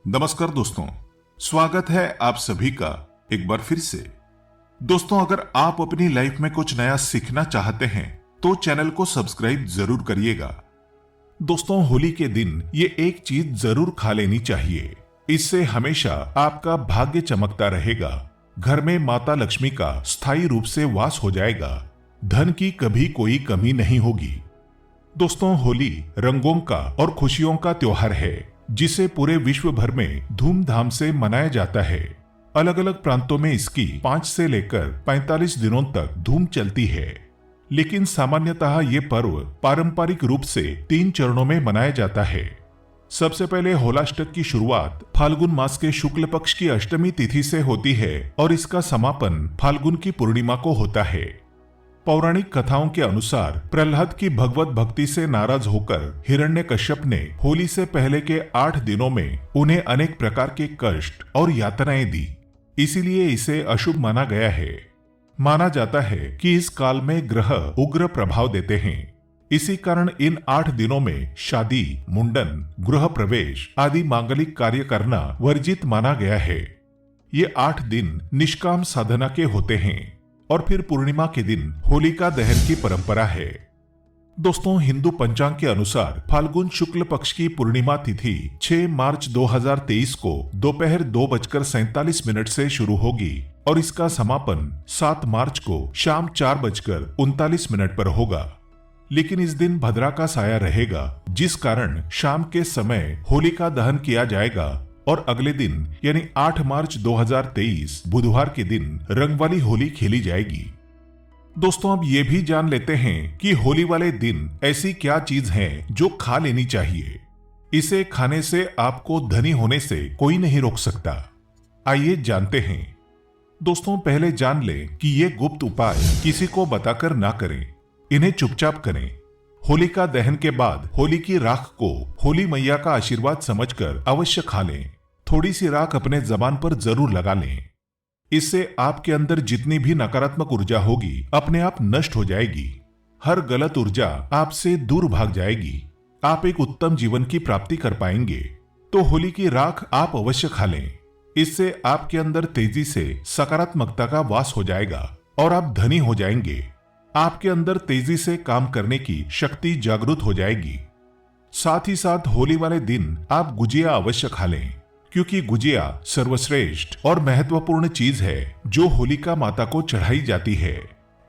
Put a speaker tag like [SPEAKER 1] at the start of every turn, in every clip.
[SPEAKER 1] नमस्कार दोस्तों, स्वागत है आप सभी का एक बार फिर से। दोस्तों, अगर आप अपनी लाइफ में कुछ नया सीखना चाहते हैं तो चैनल को सब्सक्राइब जरूर करिएगा। दोस्तों, होली के दिन ये एक चीज जरूर खा लेनी चाहिए। इससे हमेशा आपका भाग्य चमकता रहेगा। घर में माता लक्ष्मी का स्थायी रूप से वास हो जाएगा। धन की कभी कोई कमी नहीं होगी। दोस्तों, होली रंगों का और खुशियों का त्योहार है जिसे पूरे विश्व भर में धूमधाम से मनाया जाता है। अलग अलग प्रांतों में इसकी 5 से लेकर 45 दिनों तक धूम चलती है। लेकिन सामान्यतः ये पर्व पारंपरिक रूप से 3 चरणों में मनाया जाता है। सबसे पहले होलाष्टक की शुरुआत फाल्गुन मास के शुक्ल पक्ष की अष्टमी तिथि से होती है और इसका समापन फाल्गुन की पूर्णिमा को होता है। पौराणिक कथाओं के अनुसार प्रहलाद की भगवत भक्ति से नाराज होकर हिरण्यकश्यप ने होली से पहले के 8 दिनों में उन्हें अनेक प्रकार के कष्ट और यातनाएं दी। इसीलिए इसे अशुभ माना गया है। माना जाता है कि इस काल में ग्रह उग्र प्रभाव देते हैं। इसी कारण इन 8 दिनों में शादी, मुंडन, गृह प्रवेश आदि मांगलिक कार्य करना वर्जित माना गया है। ये 8 दिन निष्काम साधना के होते हैं और फिर पूर्णिमा के दिन होलिका दहन की परंपरा है। दोस्तों, हिंदू पंचांग के अनुसार फाल्गुन शुक्ल पक्ष की पूर्णिमा तिथि 6 मार्च 2023 को दोपहर 2:47 से शुरू होगी और इसका समापन 7 मार्च को शाम 4:39 पर होगा। लेकिन इस दिन भद्रा का साया रहेगा, जिस कारण शाम के समय होलिका दहन किया जाएगा और अगले दिन यानी 8 मार्च 2023 बुधवार के दिन रंग वाली होली खेली जाएगी। दोस्तों, अब ये भी जान लेते हैं कि होली वाले दिन ऐसी क्या चीज है जो खा लेनी चाहिए। इसे खाने से आपको धनी होने से कोई नहीं रोक सकता। आइए जानते हैं। दोस्तों, पहले जान लें कि ये गुप्त उपाय किसी को बताकर ना करें, इन्हें चुपचाप करें। होलिका दहन के बाद होली की राख को होली मैया का आशीर्वाद समझकर अवश्य खा लें। थोड़ी सी राख अपने जबान पर जरूर लगा लें। इससे आपके अंदर जितनी भी नकारात्मक ऊर्जा होगी अपने आप नष्ट हो जाएगी। हर गलत ऊर्जा आपसे दूर भाग जाएगी। आप एक उत्तम जीवन की प्राप्ति कर पाएंगे। तो होली की राख आप अवश्य खा लें। इससे आपके अंदर तेजी से सकारात्मकता का वास हो जाएगा और आप धनी हो जाएंगे। आपके अंदर तेजी से काम करने की शक्ति जागृत हो जाएगी। साथ ही साथ होली वाले दिन आप गुजिया अवश्य खा लें, क्योंकि गुजिया सर्वश्रेष्ठ और महत्वपूर्ण चीज है जो होलिका माता को चढ़ाई जाती है।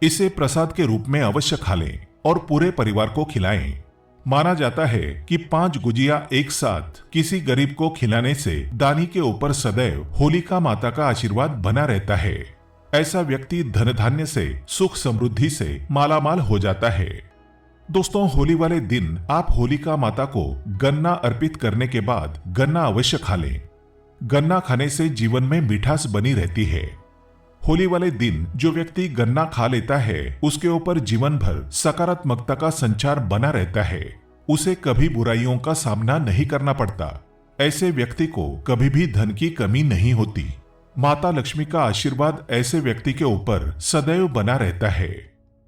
[SPEAKER 1] इसे प्रसाद के रूप में अवश्य खा लें और पूरे परिवार को खिलाएं। माना जाता है कि 5 गुजिया एक साथ किसी गरीब को खिलाने से दानी के ऊपर सदैव होलिका माता का आशीर्वाद बना रहता है। ऐसा व्यक्ति धन धान्य से, सुख समृद्धि से मालामाल हो जाता है। दोस्तों, होली वाले दिन आप होलिका माता को गन्ना अर्पित करने के बाद गन्ना अवश्य खा लें। गन्ना खाने से जीवन में मिठास बनी रहती है। होली वाले दिन जो व्यक्ति गन्ना खा लेता है उसके ऊपर जीवन भर सकारात्मकता का संचार बना रहता है। उसे कभी बुराइयों का सामना नहीं करना पड़ता। ऐसे व्यक्ति को कभी भी धन की कमी नहीं होती। माता लक्ष्मी का आशीर्वाद ऐसे व्यक्ति के ऊपर सदैव बना रहता है।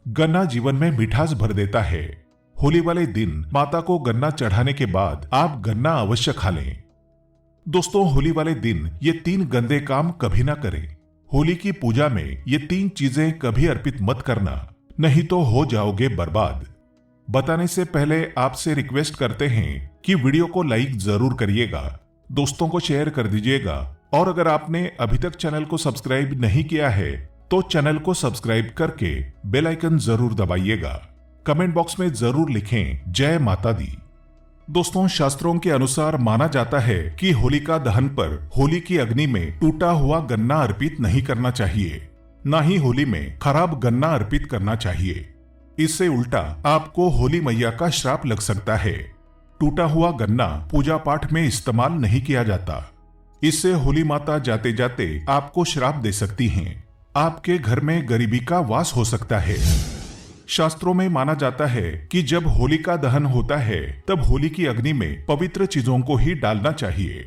[SPEAKER 1] गन्ना जीवन में मिठास भर देता है। होली वाले दिन माता को गन्ना चढ़ाने के बाद आप गन्ना अवश्य खा लें। दोस्तों, होली वाले दिन ये 3 गंदे काम कभी ना करें। होली की पूजा में ये 3 चीजें कभी अर्पित मत करना, नहीं तो हो जाओगे बर्बाद। बताने से पहले आपसे रिक्वेस्ट करते हैं कि वीडियो को लाइक जरूर करिएगा, दोस्तों को शेयर कर दीजिएगा और अगर आपने अभी तक चैनल को सब्सक्राइब नहीं किया है तो चैनल को सब्सक्राइब करके बेल आइकन जरूर दबाइएगा। कमेंट बॉक्स में जरूर लिखें जय माता दी। दोस्तों, शास्त्रों के अनुसार माना जाता है कि होलिका दहन पर होली की अग्नि में टूटा हुआ गन्ना अर्पित नहीं करना चाहिए, न ही होली में खराब गन्ना अर्पित करना चाहिए। इससे उल्टा आपको होली मैया का श्राप लग सकता है। टूटा हुआ गन्ना पूजा पाठ में इस्तेमाल नहीं किया जाता। इससे होली माता जाते जाते आपको श्राप दे सकती हैं। आपके घर में गरीबी का वास हो सकता है। शास्त्रों में माना जाता है कि जब होलिका दहन होता है तब होली की अग्नि में पवित्र चीजों को ही डालना चाहिए।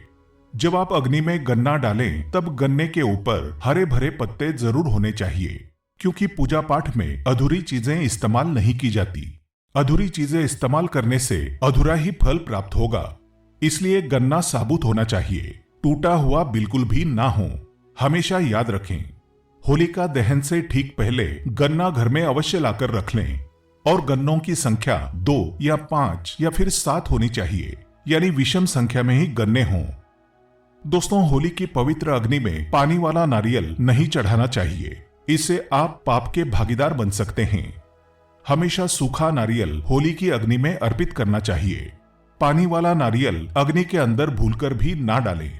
[SPEAKER 1] जब आप अग्नि में गन्ना डालें तब गन्ने के ऊपर हरे भरे पत्ते जरूर होने चाहिए, क्योंकि पूजा पाठ में अधूरी चीजें इस्तेमाल नहीं की जाती। अधूरी चीजें इस्तेमाल करने से अधूरा ही फल प्राप्त होगा। इसलिए गन्ना साबुत होना चाहिए। टूटा हुआ बिल्कुल भी ना हो। हमेशा याद रखें, होलिका दहन से ठीक पहले गन्ना घर में अवश्य लाकर रख लें और गन्नों की संख्या 2 या 5 या फिर 7 होनी चाहिए, यानी विषम संख्या में ही गन्ने हों। दोस्तों, होली की पवित्र अग्नि में पानी वाला नारियल नहीं चढ़ाना चाहिए, इससे आप पाप के भागीदार बन सकते हैं। हमेशा सूखा नारियल होली की अग्नि में अर्पित करना चाहिए। पानी वाला नारियल अग्नि के अंदर भूलकर भी ना डालें।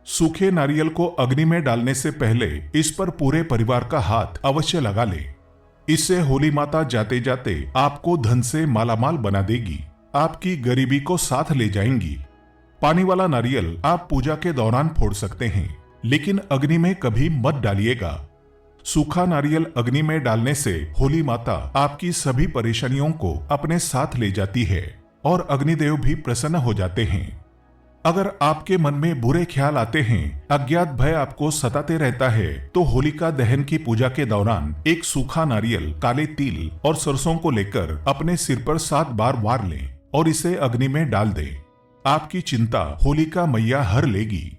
[SPEAKER 1] सूखे नारियल को अग्नि में डालने से पहले इस पर पूरे परिवार का हाथ अवश्य लगा लें। इससे होली माता जाते जाते आपको धन से मालामाल बना देगी, आपकी गरीबी को साथ ले जाएंगी। पानी वाला नारियल आप पूजा के दौरान फोड़ सकते हैं, लेकिन अग्नि में कभी मत डालिएगा। सूखा नारियल अग्नि में डालने से होली माता आपकी सभी परेशानियों को अपने साथ ले जाती है और अग्निदेव भी प्रसन्न हो जाते हैं। अगर आपके मन में बुरे ख्याल आते हैं, अज्ञात भय आपको सताते रहता है, तो होलिका दहन की पूजा के दौरान एक सूखा नारियल, काले तिल और सरसों को लेकर अपने सिर पर 7 बार वार लें और इसे अग्नि में डाल दें। आपकी चिंता होलिका मैया हर लेगी।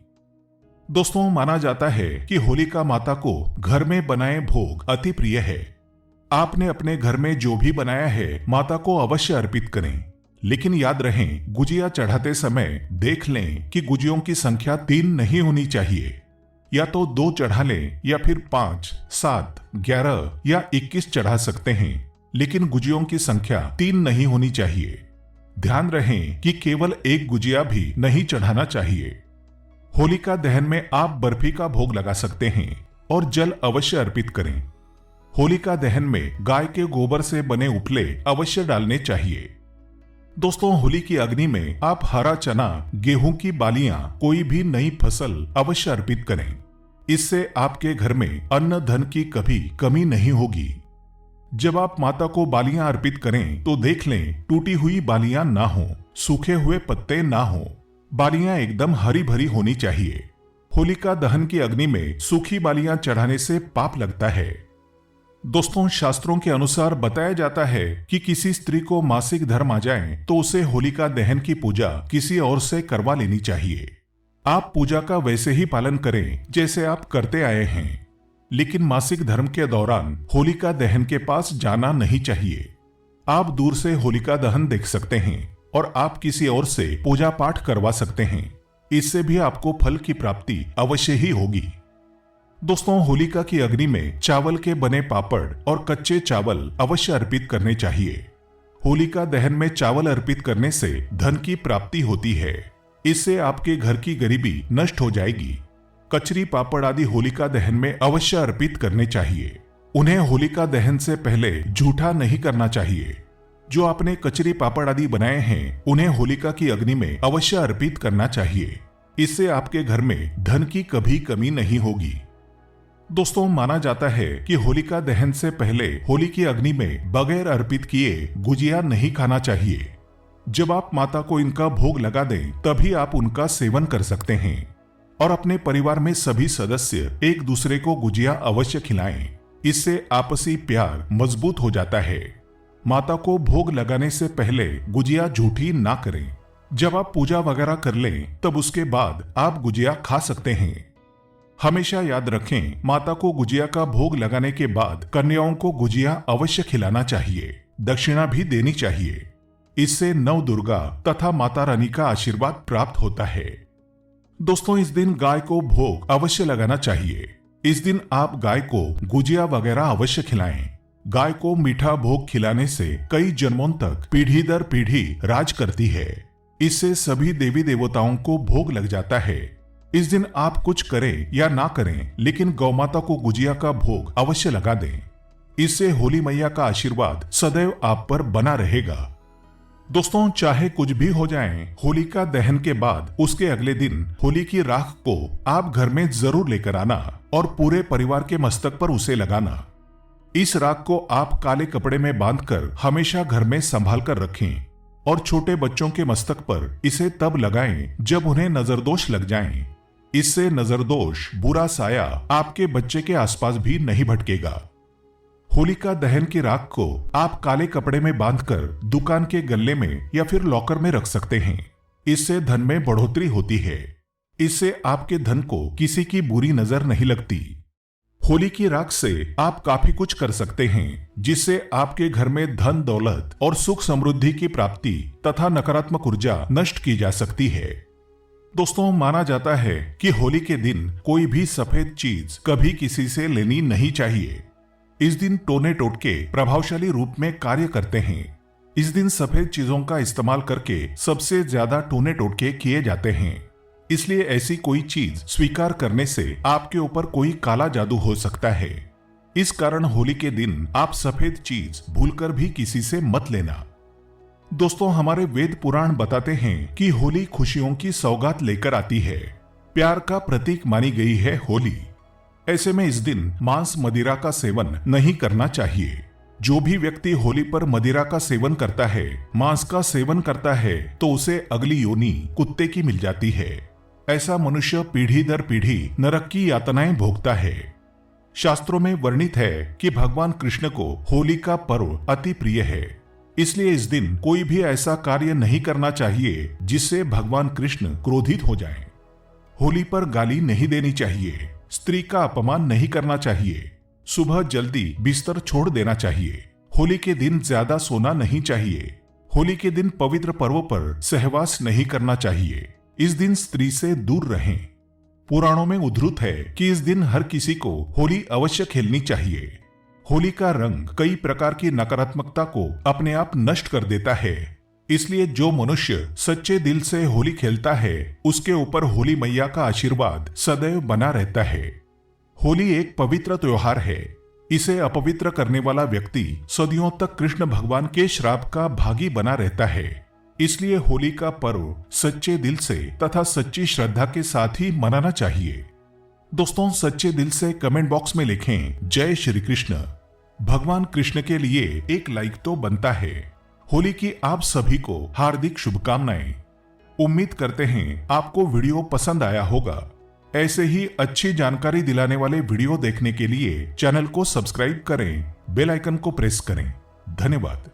[SPEAKER 1] दोस्तों, माना जाता है कि होलिका माता को घर में बनाए भोग अति प्रिय है। आपने अपने घर में जो भी बनाया है माता को अवश्य अर्पित करें, लेकिन याद रहें, गुजिया चढ़ाते समय देख लें कि गुजियों की संख्या 3 नहीं होनी चाहिए। या तो 2 चढ़ा लें या फिर 5, 7, 11 या 21 चढ़ा सकते हैं, लेकिन गुजियों की संख्या 3 नहीं होनी चाहिए। ध्यान रहें कि केवल एक गुजिया भी नहीं चढ़ाना चाहिए। होलिका दहन में आप बर्फी का भोग लगा सकते हैं और जल अवश्य अर्पित करें। होलिका दहन में गाय के गोबर से बने उपले अवश्य डालने चाहिए। दोस्तों, होली की अग्नि में आप हरा चना, गेहूं की बालियां, कोई भी नई फसल अवश्य अर्पित करें। इससे आपके घर में अन्न धन की कभी कमी नहीं होगी। जब आप माता को बालियां अर्पित करें तो देख लें टूटी हुई बालियां ना हो, सूखे हुए पत्ते ना हो, बालियां एकदम हरी भरी होनी चाहिए। होलिका दहन की अग्नि में सूखी बालियां चढ़ाने से पाप लगता है। दोस्तों, शास्त्रों के अनुसार बताया जाता है कि किसी स्त्री को मासिक धर्म आ जाए तो उसे होलिका दहन की पूजा किसी और से करवा लेनी चाहिए। आप पूजा का वैसे ही पालन करें जैसे आप करते आए हैं, लेकिन मासिक धर्म के दौरान होलिका दहन के पास जाना नहीं चाहिए। आप दूर से होलिका दहन देख सकते हैं और आप किसी और से पूजा पाठ करवा सकते हैं। इससे भी आपको फल की प्राप्ति अवश्य ही होगी। दोस्तों, होलिका की अग्नि में चावल के बने पापड़ और कच्चे चावल अवश्य अर्पित करने चाहिए। होलिका दहन में चावल अर्पित करने से धन की प्राप्ति होती है। इससे आपके घर की गरीबी नष्ट हो जाएगी। कचरी पापड़ आदि होलिका दहन में अवश्य अर्पित करने चाहिए। उन्हें होलिका दहन से पहले जूठा नहीं करना चाहिए। जो आपने कचरी पापड़ आदि बनाए हैं उन्हें होलिका की अग्नि में अवश्य अर्पित करना चाहिए। इससे आपके घर में धन की कभी कमी नहीं होगी। दोस्तों, माना जाता है कि होलिका दहन से पहले होली की अग्नि में बगैर अर्पित किए गुजिया नहीं खाना चाहिए। जब आप माता को इनका भोग लगा दें तभी आप उनका सेवन कर सकते हैं और अपने परिवार में सभी सदस्य एक दूसरे को गुजिया अवश्य खिलाएं। इससे आपसी प्यार मजबूत हो जाता है। माता को भोग लगाने से पहले गुजिया झूठी ना करें। जब आप पूजा वगैरह कर लें तब उसके बाद आप गुजिया खा सकते हैं। हमेशा याद रखें, माता को गुजिया का भोग लगाने के बाद कन्याओं को गुजिया अवश्य खिलाना चाहिए, दक्षिणा भी देनी चाहिए। इससे नव दुर्गा तथा माता रानी का आशीर्वाद प्राप्त होता है। दोस्तों, इस दिन गाय को भोग अवश्य लगाना चाहिए। इस दिन आप गाय को गुजिया वगैरह अवश्य खिलाएं। गाय को मीठा भोग खिलाने से कई जन्मों तक पीढ़ी दर पीढ़ी राज करती है। इससे सभी देवी देवताओं को भोग लग जाता है। इस दिन आप कुछ करें या ना करें, लेकिन गौमाता को गुजिया का भोग अवश्य लगा दें। इससे होली मैया का आशीर्वाद सदैव आप पर बना रहेगा। दोस्तों, चाहे कुछ भी हो जाए, होलिका दहन के बाद उसके अगले दिन होली की राख को आप घर में जरूर लेकर आना और पूरे परिवार के मस्तक पर उसे लगाना। इस राख को आप काले कपड़े में बांधकर हमेशा घर में संभाल कर रखें और छोटे बच्चों के मस्तक पर इसे तब लगाएं जब उन्हें नजरदोष लग जाएं। इससे नजरदोष, बुरा साया आपके बच्चे के आसपास भी नहीं भटकेगा। होलिका दहन की राख को आप काले कपड़े में बांधकर दुकान के गल्ले में या फिर लॉकर में रख सकते हैं। इससे धन में बढ़ोतरी होती है। इससे आपके धन को किसी की बुरी नजर नहीं लगती। होली की राख से आप काफी कुछ कर सकते हैं, जिससे आपके घर में धन दौलत और सुख समृद्धि की प्राप्ति तथा नकारात्मक ऊर्जा नष्ट की जा सकती है। दोस्तों, माना जाता है कि होली के दिन कोई भी सफेद चीज कभी किसी से लेनी नहीं चाहिए। इस दिन टोने टोटके प्रभावशाली रूप में कार्य करते हैं। इस दिन सफेद चीजों का इस्तेमाल करके सबसे ज्यादा टोने टोटके किए जाते हैं। इसलिए ऐसी कोई चीज स्वीकार करने से आपके ऊपर कोई काला जादू हो सकता है। इस कारण होली के दिन आप सफेद चीज भूलकर भी किसी से मत लेना। दोस्तों, हमारे वेद पुराण बताते हैं कि होली खुशियों की सौगात लेकर आती है। प्यार का प्रतीक मानी गई है होली। ऐसे में इस दिन मांस मदिरा का सेवन नहीं करना चाहिए। जो भी व्यक्ति होली पर मदिरा का सेवन करता है, मांस का सेवन करता है, तो उसे अगली योनि कुत्ते की मिल जाती है। ऐसा मनुष्य पीढ़ी दर पीढ़ी नरक की यातनाएं भोगता है। शास्त्रों में वर्णित है कि भगवान कृष्ण को होली का पर्व अति प्रिय है। इसलिए इस दिन कोई भी ऐसा कार्य नहीं करना चाहिए जिससे भगवान कृष्ण क्रोधित हो जाएं। होली पर गाली नहीं देनी चाहिए, स्त्री का अपमान नहीं करना चाहिए, सुबह जल्दी बिस्तर छोड़ देना चाहिए। होली के दिन ज्यादा सोना नहीं चाहिए। होली के दिन पवित्र पर्व पर सहवास नहीं करना चाहिए। इस दिन स्त्री से दूर रहें। पुराणों में उद्धृत है कि इस दिन हर किसी को होली अवश्य खेलनी चाहिए। होली का रंग कई प्रकार की नकारात्मकता को अपने आप नष्ट कर देता है। इसलिए जो मनुष्य सच्चे दिल से होली खेलता है, उसके ऊपर होली मैया का आशीर्वाद सदैव बना रहता है। होली एक पवित्र त्योहार है। इसे अपवित्र करने वाला व्यक्ति सदियों तक कृष्ण भगवान के श्राप का भागी बना रहता है। इसलिए होली का पर्व सच्चे दिल से तथा सच्ची श्रद्धा के साथ ही मनाना चाहिए। दोस्तों, सच्चे दिल से कमेंट बॉक्स में लिखें जय श्री कृष्ण। भगवान कृष्ण के लिए एक लाइक तो बनता है। होली की आप सभी को हार्दिक शुभकामनाएं। उम्मीद करते हैं आपको वीडियो पसंद आया होगा। ऐसे ही अच्छी जानकारी दिलाने वाले वीडियो देखने के लिए चैनल को सब्सक्राइब करें, बेल आइकन को प्रेस करें। धन्यवाद।